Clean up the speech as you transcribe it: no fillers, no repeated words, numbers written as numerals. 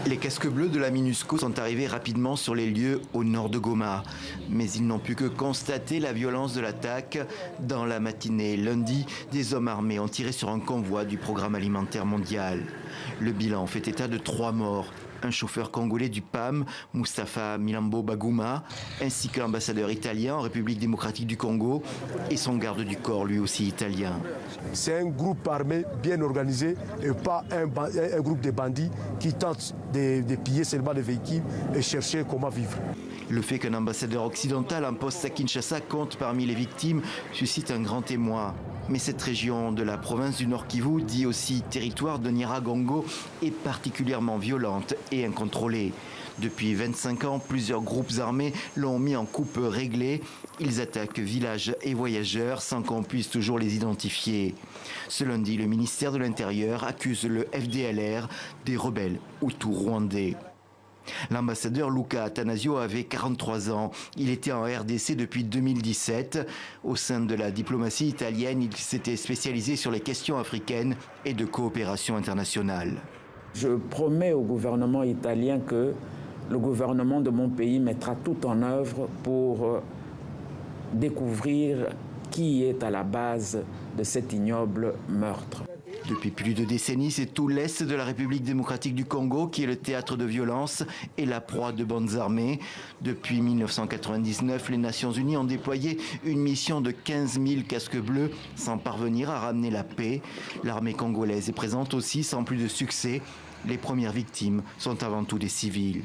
Les casques bleus de la MINUSCO sont arrivés rapidement sur les lieux au nord de Goma. Mais ils n'ont pu que constater la violence de l'attaque. Dans la matinée lundi, des hommes armés ont tiré sur un convoi du Programme alimentaire mondial. Le bilan fait état de 3 morts. Un chauffeur congolais du PAM, Moustapha Milambo Bagouma, ainsi que l'ambassadeur italien en République démocratique du Congo et son garde du corps, lui aussi italien. C'est un groupe armé bien organisé et pas un groupe de bandits qui tentent de piller seulement les véhicules et chercher comment vivre. Le fait qu'un ambassadeur occidental en poste à Kinshasa compte parmi les victimes suscite un grand émoi. Mais cette région de la province du Nord Kivu, dit aussi territoire de Nyiragongo, est particulièrement violente et incontrôlée. Depuis 25 ans, plusieurs groupes armés l'ont mis en coupe réglée. Ils attaquent villages et voyageurs sans qu'on puisse toujours les identifier. Ce lundi, le ministère de l'Intérieur accuse le FDLR des rebelles hutus rwandais. L'ambassadeur Luca Attanasio avait 43 ans. Il était en RDC depuis 2017. Au sein de la diplomatie italienne, il s'était spécialisé sur les questions africaines et de coopération internationale. Je promets au gouvernement italien que le gouvernement de mon pays mettra tout en œuvre pour découvrir qui est à la base de cet ignoble meurtre. Depuis plus de décennies, c'est tout l'Est de la République démocratique du Congo qui est le théâtre de violence et la proie de bandes armées. Depuis 1999, les Nations Unies ont déployé une mission de 15 000 casques bleus sans parvenir à ramener la paix. L'armée congolaise est présente aussi sans plus de succès. Les premières victimes sont avant tout des civils.